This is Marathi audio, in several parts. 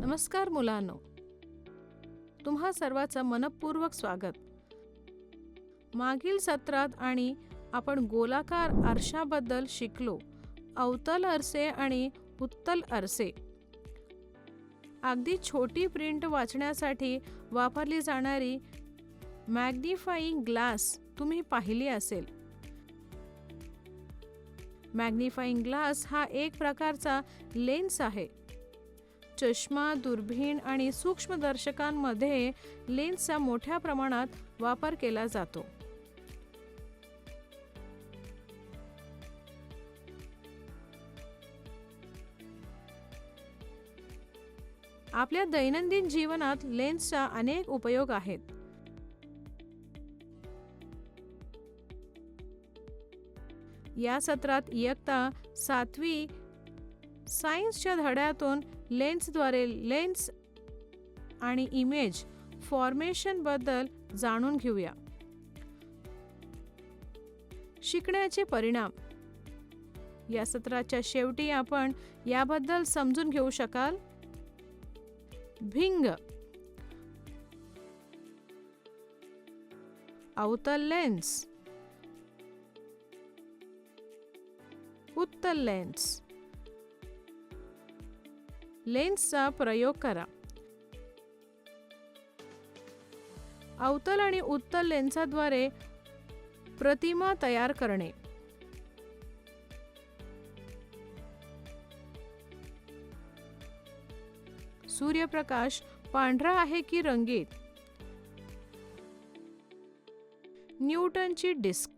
नमस्कार मुलांनो, तुम्हा सर्वांचं मनपूर्वक स्वागत. मागील सत्रात आपण गोलाकार आरशाबद्दल शिकलो. अवतल आरसे आणि उत्तल आरसे. अगदी छोटी प्रिंट वाचण्यासाठी वापरली जाणारी मॅग्निफाईंग ग्लास तुम्ही पाहिली असेल. मॅग्निफाईंग ग्लास हा एक प्रकारचा लेन्स आहे. चष्मा, दुर्बीण आणि सूक्ष्मदर्शकांमध्ये लेन्सचा मोठ्या प्रमाणात वापर केला जातो. आपल्या दैनंदिन जीवनात लेन्सचा अनेक उपयोग आहेत. या सत्रात इयत्ता 7वी सायन्सच्या धड्यातून लेन्सद्वारे लेन्स आणि इमेज फॉर्मेशन बद्दल जाणून घेऊया. शिकण्याचे परिणाम. या सत्राच्या शेवटी आपण याबद्दल समजून घेऊ शकाल. भिंग, अवतल लेन्स, उत्तल लेन्स. लेन्सचा प्रयोग करा. अवतल आणि उत्तल लेन्सद्वारे प्रतिमा तयार करणे. सूर्यप्रकाश पांढरा आहे की रंगीत? न्यूटनची डिस्क.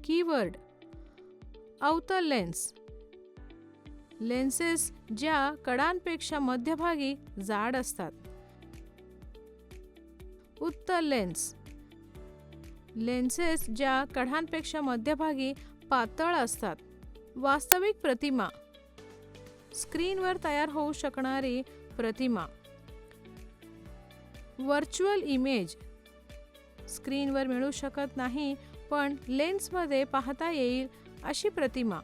कीवर्ड: अवतल लेन्स. लेन्सेस ज्या कडांपेक्षा मध्यभागी जाड असतात. उत्तल लेन्स. लेन्सेस ज्या कडांपेक्षा मध्यभागी पातळ असतात. वास्तविक प्रतिमा. स्क्रीनवर तयार होऊ शकणारी प्रतिमा. Virtual image. स्क्रीनवर मिळू शकत नाही पण लेन्समध्ये पाहता येईल अशी प्रतिमा.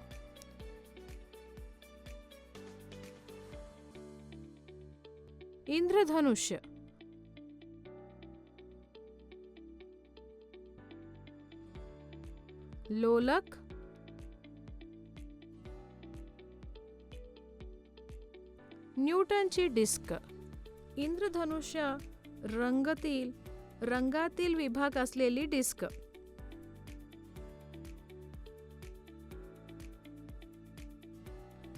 इंद्रधनुष्य. लोलक. न्यूटनची डिस्क. इंद्रधनुष्य रंगातील विभाग असलेली डिस्क.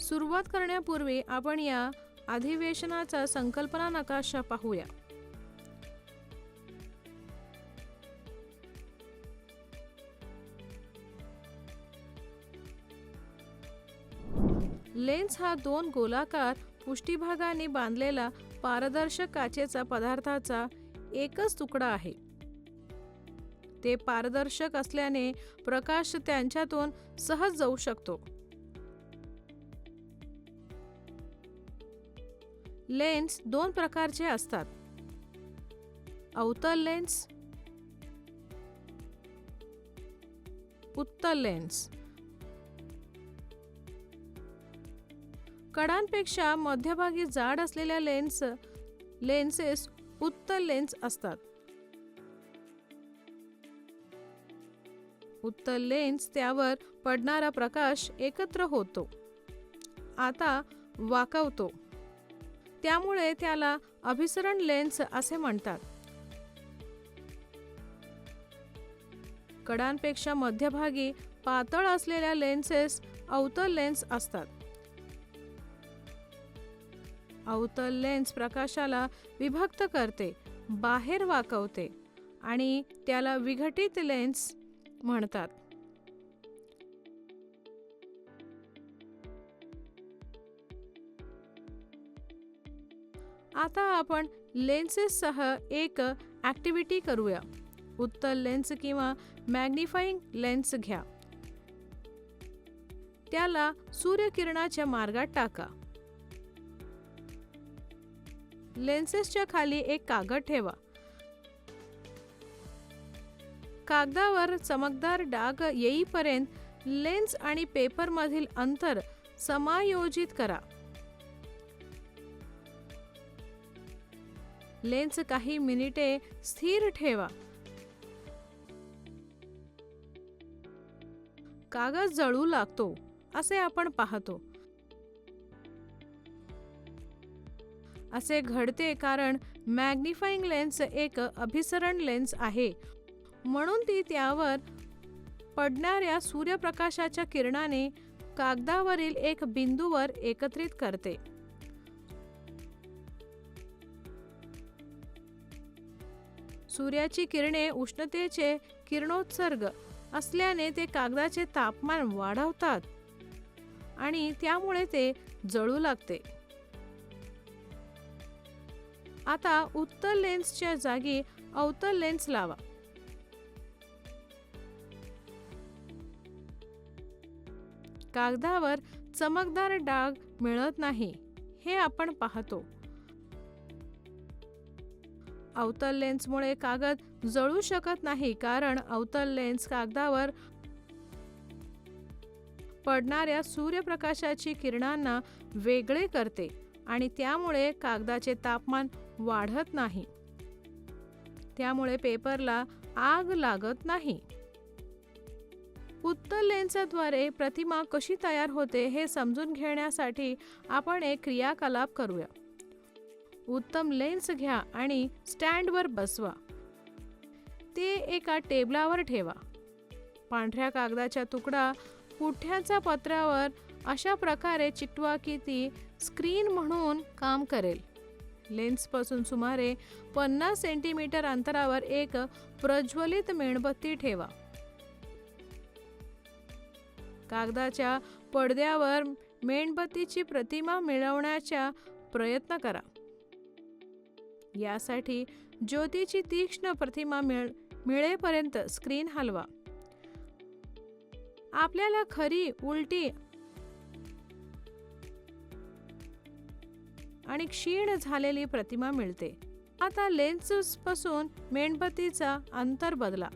सुरुवात करण्यापूर्वी आपण या अधिवेशनाचा संकल्पना नकाशा पाहूया. लेन्स हा दोन गोलाकार पृष्ठभागांनी बांधलेला पारदर्शक काचेचा पदार्थाचा एकच तुकडा आहे. ते पारदर्शक असल्याने प्रकाश त्यांच्यातून सहज जाऊ शकतो. लेन्स दोन प्रकारचे असतात. अवतल लेन्स, उत्तल लेन्स. कडांपेक्षा मध्यभागी जाड असलेल्या लेन्सेस उत्तल लेन्स असतात. उत्तल लेन्स त्यावर पडणारा प्रकाश एकत्र होतो, आता वाकवतो. त्यामुळे त्याला अभिसरण लेन्स असे म्हणतात. कडांपेक्षा मध्यभागी पातळ असलेल्या लेन्सेस अवतल लेन्स असतात. अवतल लेन्स प्रकाशाला विभक्त करते, बाहेर वाकवते आणि त्याला विघटित लेन्स म्हणतात. आता आपण लेन्सेससह एक ॲक्टिव्हिटी करूया. उत्तल लेन्स किंवा मॅग्निफाईंग लेन्स घ्या. त्याला सूर्यकिरणाच्या मार्गात टाका. लेन्सेसच्या खाली एक कागद ठेवा. कागदावर चमकदार डाग येईपर्यंत लेन्स आणि पेपर मधील अंतर समायोजित करा. लेन्स काही मिनिटे स्थिर ठेवा. कागद जळू लागतो असे आपण पाहतो. असे घडते कारण मॅग्निफाइंग लेन्स एक अभिसरण लेन्स आहे, म्हणून ती त्यावर पडणाऱ्या सूर्यप्रकाशाच्या किरणाने कागदावरील एक बिंदूवर एकत्रित करते. सूर्याची किरणे उष्णतेचे किरणोत्सर्ग असल्याने ते कागदाचे तापमान वाढवतात आणि त्यामुळे ते जळू लागते. आता उत्तल लेन्सच्या जागी अवतल लेन्स लावा. कागदावर चमकदार डाग मिळत नाही हे आपण पाहतो. अवतल लेन्समुळे कागद जळू शकत नाही कारण अवतल लेन्स कागदावर पडणाऱ्या सूर्यप्रकाशाची किरणांना वेगळे करते आणि त्यामुळे कागदाचे तापमान वाढत नाही. त्यामुळे पेपरला आग लागत नाही. उत्तल लेन्सद्वारे प्रतिमा कशी तयार होते हे समजून घेण्यासाठी आपण एक क्रियाकलाप करूया. उत्तम लेन्स घ्या आणि स्टँडवर बसवा. ते एका टेबलावर ठेवा. पांढऱ्या कागदाचा तुकडा पुठ्याच्या पत्र्यावर अशा प्रकारे चिकटवा की ती स्क्रीन म्हणून काम करेल. लेन्सपासून सुमारे 50 सेंटीमीटर अंतरावर एक प्रज्वलित मेणबत्ती ठेवा. कागदाच्या पडद्यावर मेणबत्तीची प्रतिमा मिळवण्याचा प्रयत्न करा. यासाठी ज्योतीची तीक्ष्ण प्रतिमा मिळेपर्यंत स्क्रीन हलवा. आपल्याला खरी, उलटी आणि क्षीण झालेली प्रतिमा मिळते. आता लेन्सपासून मेणबत्तीचा अंतर बदला.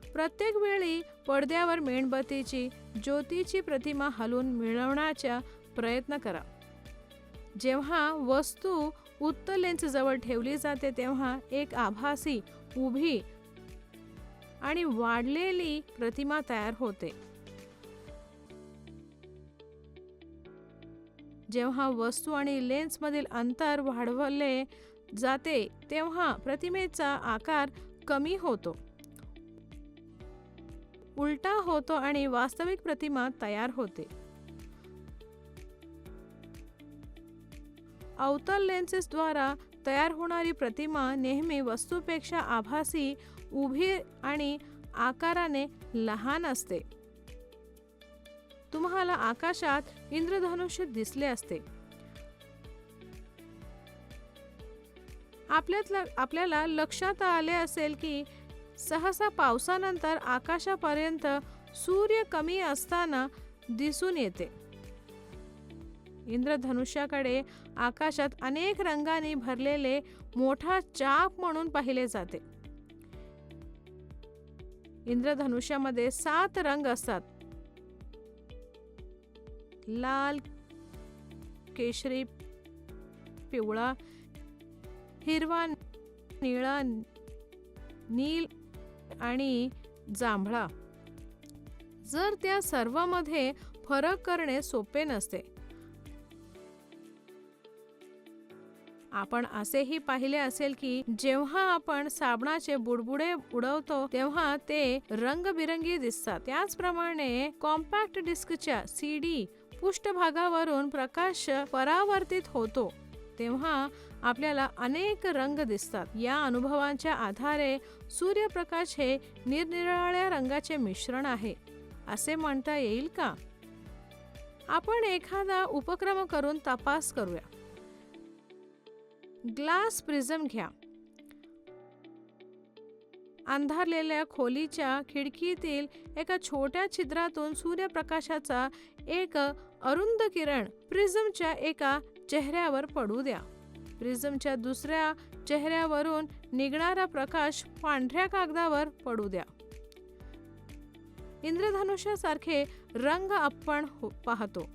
प्रत्येक वेळी पडद्यावर मेणबत्तीची ज्योतीची प्रतिमा हलवून मिळवण्याचा प्रयत्न करा. जेव्हा वस्तू उत्तल लेन्स जवळ ठेवली जाते तेव्हा एक आभासी, उभी आणि वाढलेली प्रतिमा तयार होते. जेव्हा वस्तू आणि लेन्स मधील अंतर वाढवले जाते तेव्हा प्रतिमेचा आकार कमी होतो, उलटा होतो आणि वास्तविक प्रतिमा तयार होते. अवतल लेन्सेसद्वारा तयार होणारी प्रतिमा नेहमी वस्तूपेक्षा आभासी, उभी आणि आकाराने लहान असते. तुम्हाला आकाशात इंद्रधनुष्य दिसले असते. आपल्याला लक्षात आले असेल की सहसा पावसानंतर आकाशापर्यंत सूर्य कमी असताना दिसून येते. इंद्रधनुष्याकडे आकाशात अनेक रंगांनी भरलेले मोठा चाप म्हणून पाहिले जाते. इंद्रधनुष्यामध्ये 7 रंग असतात: लाल, केशरी, पिवळा, हिरवा, निळा, नील आणि जांभळा. जर त्या सर्वांमध्ये फरक करणे सोपे नसते. आपण असेही पाहिले असेल की जेव्हा आपण साबणाचे बुडबुडे उडवतो तेव्हा ते रंगबिरंगी दिसतात. त्याचप्रमाणे कॉम्पॅक्ट डिस्कच्या CD पृष्ठभागावरून प्रकाश परावर्तित होतो तेव्हा आपल्याला अनेक रंग दिसतात. या अनुभवांच्या आधारे सूर्यप्रकाश हे निरनिराळ्या रंगाचे मिश्रण आहे असे म्हणता येईल का? आपण एखादा उपक्रम करून तपास करूया. ग्लास प्रिझम घ्या. अंधारलेल्या खोलीच्या खिडकीतील एका छोट्या छिद्रातून सूर्यप्रकाशाचा एक अरुंद किरण प्रिझमच्या एका चेहऱ्यावर पडू द्या. प्रिझमच्या दुसऱ्या चेहऱ्यावरून निघणारा प्रकाश पांढऱ्या कागदावर पडू द्या. इंद्रधनुष्यासारखे रंग आपण पाहतो.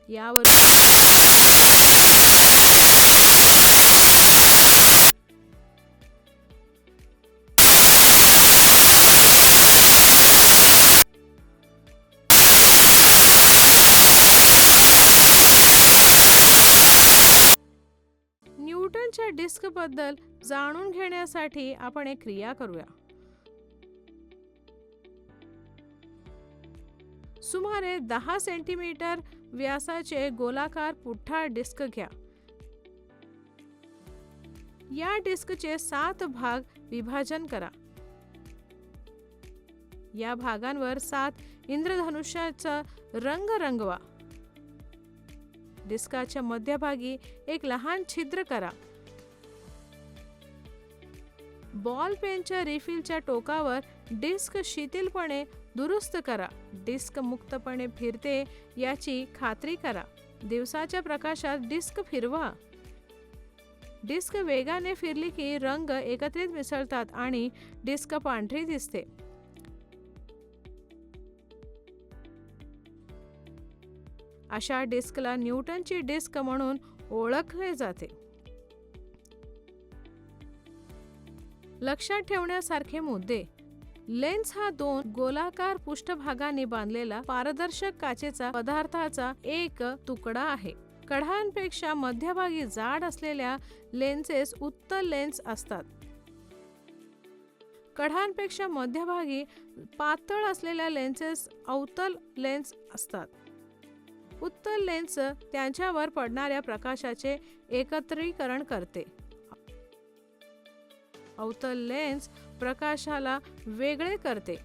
यावर न्यूटनच्या डिस्क बद्दल जाणून घेण्यासाठी आपण एक क्रिया करूया. सुमारे 10 सेंटीमीटर व्यासाचे गोलाकार पुठ्ठा डिस्क घ्या. या डिस्कचे 7 भाग विभाजन करा. या भागांवर 7 इंद्रधनुष्याचा रंग रंगवा. डिस्काच्या मध्यभागी एक लहान छिद्र करा. बॉल पेनच्या रिफिलच्या टोकावर डिस्क शिथिलपणे दुरुस्त करा. डिस्क मुक्तपणे फिरते याची खात्री करा. दिवसाच्या प्रकाशात डिस्क फिरवा. डिस्क वेगाने फिरली की रंग एकत्रित मिसळतात आणि डिस्क पांढरी दिसते. अशा डिस्कला न्यूटनची डिस्क म्हणून ओळखले जाते. लक्षात ठेवण्यासारखे मुद्दे. लेन्स हा 2 गोलाकार पृष्ठभागांनी बांधलेला पारदर्शक काचेचा पदार्थाचा एक तुकडा आहे. कडांपेक्षा मध्यभागी जाड असलेल्या लेन्सेस उत्तल लेन्स असतात. कडांपेक्षा मध्यभागी पातळ असलेल्या लेन्सेस अवतल लेन्स असतात. उत्तल लेन्स त्यांच्यावर पडणाऱ्या प्रकाशाचे एकत्रीकरण करते. अवतल लेन्स प्रकाशाला वेगळे करते.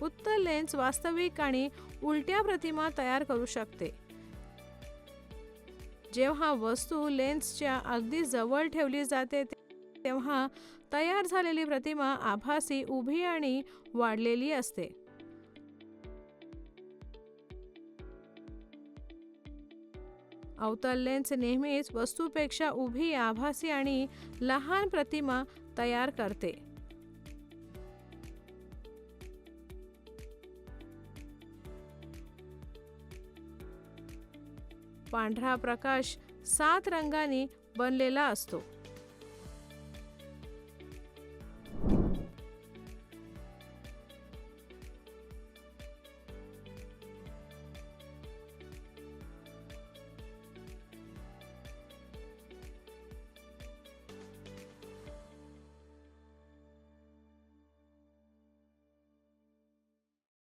उत्तल लेन्स वास्तविक आणि उलट्या प्रतिमा तयार करू शकते. जेव्हा वस्तू लेन्सच्या अगदी जवळ ठेवली जाते तेव्हा तयार झालेली प्रतिमा आभासी, उभी आणि वाढलेली असते. अवतल लेन्स नेहमीच वस्तूपेक्षा उभी, आभासी आणि लहान प्रतिमा तयार करते. पांढरा प्रकाश 7 रंगांनी बनलेला असतो.